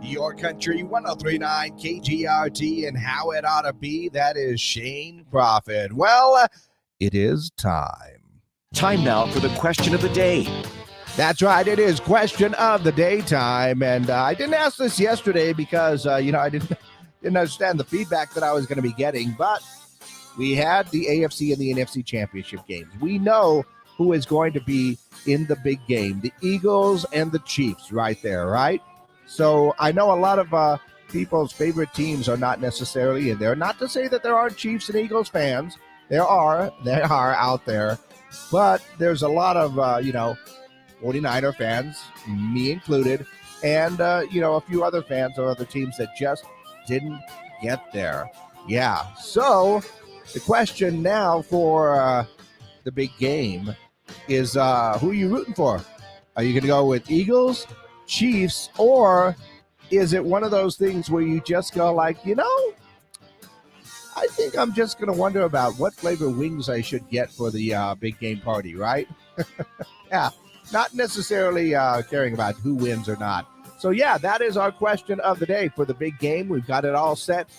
Your Country 1039 KGRT and How It Ought to Be. That is Shane Prophet. Well, it is time. Time now for the question of the day. That's right. It is question of the day time. And I didn't ask this yesterday because, I didn't understand the feedback that I was going to be getting. But we had the AFC and the NFC championship games. We know who is going to be in the big game, the Eagles and the Chiefs right there, right? So I know a lot of people's favorite teams are not necessarily in there. Not to say that there aren't Chiefs and Eagles fans. There are out there. But there's a lot of, 49er fans, me included, and, a few other fans of other teams that just didn't get there. Yeah. So the question now for the big game is who are you rooting for? Are you going to go with Eagles, Chiefs, or is it one of those things where you just go like, I think I'm just going to wonder about what flavor wings I should get for the big game party, right? Yeah, not necessarily caring about who wins or not. So, yeah, that is our question of the day for the big game. We've got it all set.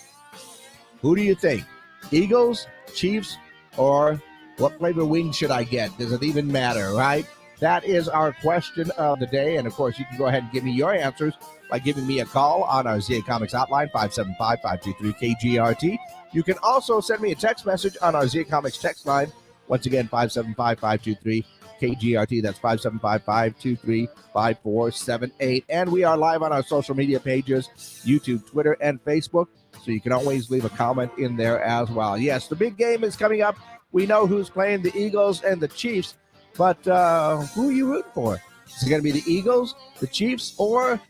Who do you think? Eagles, Chiefs, or what flavor wings should I get? Does it even matter, right? That is our question of the day. And, of course, you can go ahead and give me your answers by giving me a call on our ZA Comics hotline, 575-523-KGRT. You can also send me a text message on our ZA Comics text line. Once again, 575-523-KGRT. That's 575-523-5478. And we are live on our social media pages, YouTube, Twitter, and Facebook. So you can always leave a comment in there as well. Yes, the big game is coming up. We know who's playing, the Eagles and the Chiefs. But who are you rooting for? Is it going to be the Eagles, the Chiefs, or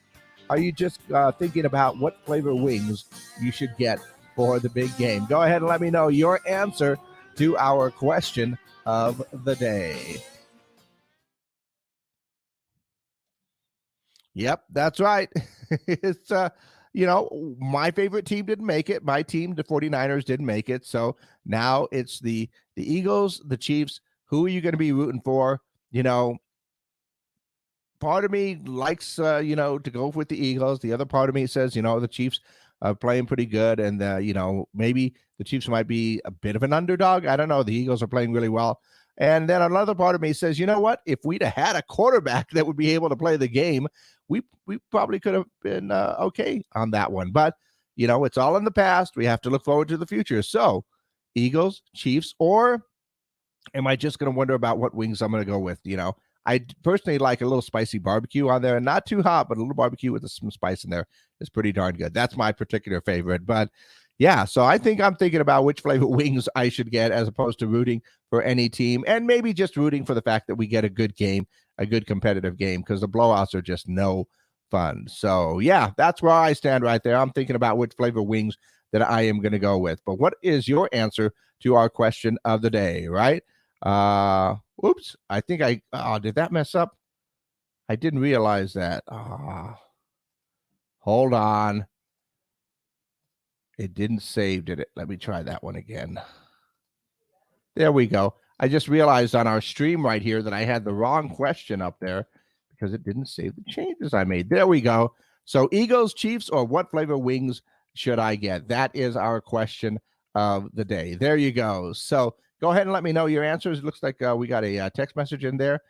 are you just thinking about what flavor wings you should get for the big game? Go ahead and let me know your answer to our question of the day. Yep, that's right. It's, my favorite team didn't make it. My team, the 49ers, didn't make it. So now it's the Eagles, the Chiefs. Who are you going to be rooting for? Part of me likes, to go with the Eagles. The other part of me says, the Chiefs are playing pretty good. And, maybe the Chiefs might be a bit of an underdog. I don't know. The Eagles are playing really well. And then another part of me says, you know what? If we'd have had a quarterback that would be able to play the game, we probably could have been okay on that one. But, it's all in the past. We have to look forward to the future. So Eagles, Chiefs, or am I just going to wonder about what wings I'm going to go with? I personally like a little spicy barbecue on there, and not too hot, but a little barbecue with some spice in there is pretty darn good. That's my particular favorite. But yeah, so I think I'm thinking about which flavor wings I should get as opposed to rooting for any team, and maybe just rooting for the fact that we get a good game, a good competitive game, because the blowouts are just no fun. So yeah, that's where I stand right there. I'm thinking about which flavor wings that I am going to go with. But what is your answer to our question of the day, right? Oops, I think did that mess up? I didn't realize that. Hold on. It didn't save, did it? Let me try that one again. There we go. I just realized on our stream right here that I had the wrong question up there because it didn't save the changes I made. There we go. So Eagles, Chiefs, or what flavor wings should I get? That is our question of the day. There you go. So go ahead and let me know your answers. It looks like we got a text message in there.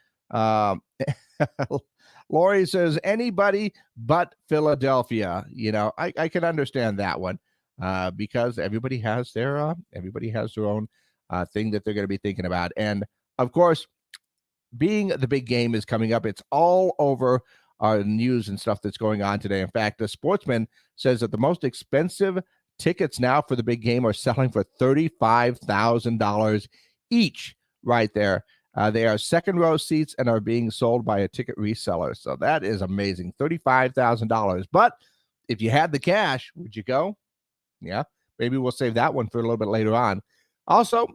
Lori says, anybody but Philadelphia. I can understand that one because everybody has their own thing that they're going to be thinking about. And, of course, being the big game is coming up, it's all over our news and stuff that's going on today. In fact, the Sportsman says that the most expensive tickets now for the big game are selling for $35,000 each right there. They are second row seats and are being sold by a ticket reseller. So that is amazing. $35,000. But if you had the cash, would you go? Yeah, maybe we'll save that one for a little bit later on. Also,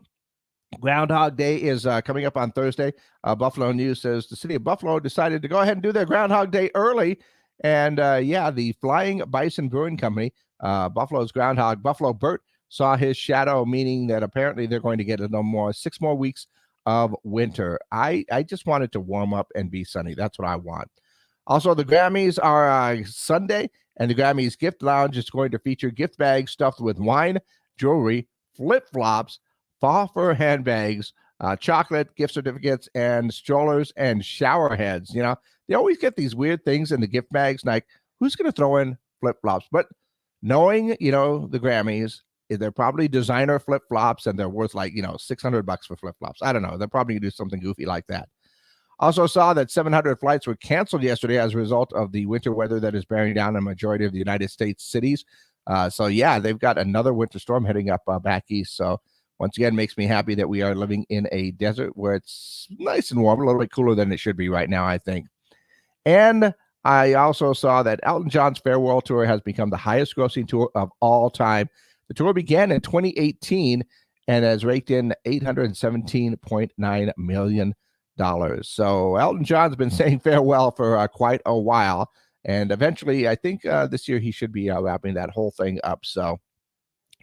Groundhog Day is coming up on Thursday. Buffalo News says the city of Buffalo decided to go ahead and do their Groundhog Day early. And the Flying Bison Brewing Company, Buffalo's groundhog, Buffalo Burt, saw his shadow, meaning that apparently they're going to get 6 more weeks of winter. I just want it to warm up and be sunny. That's what I want. Also, the Grammys are Sunday, And the Grammys Gift Lounge is going to feature gift bags stuffed with wine, jewelry, flip-flops, faux fur handbags, chocolate, gift certificates, and strollers and shower heads. You know, they always get these weird things in the gift bags. Like, who's going to throw in flip-flops? But knowing, you know, the Grammys, they're probably designer flip-flops and they're worth like, you know, $600 for flip-flops. I don't know. They're probably going to do something goofy like that. Also saw that 700 flights were canceled yesterday as a result of the winter weather that is bearing down a majority of the United States cities. So, yeah, they've got another winter storm heading up back east. So, once again, makes me happy that we are living in a desert where it's nice and warm, a little bit cooler than it should be right now, I think. And I also saw that Elton John's farewell tour has become the highest grossing tour of all time. The tour began in 2018 and has raked in $817.9 million. So Elton John's been saying farewell for quite a while. And eventually, I think this year he should be wrapping that whole thing up. So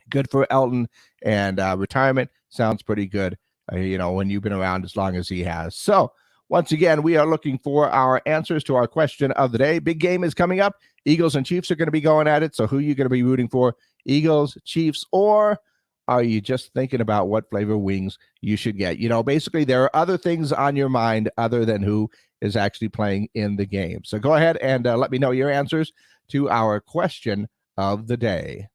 good for Elton. And retirement sounds pretty good, you know, when you've been around as long as he has. So once again, we are looking for our answers to our question of the day. Big game is coming up. Eagles and Chiefs are going to be going at it. So who are you going to be rooting for? Eagles, Chiefs, or are you just thinking about what flavor wings you should get? You know, basically, there are other things on your mind other than who is actually playing in the game. So go ahead and let me know your answers to our question of the day.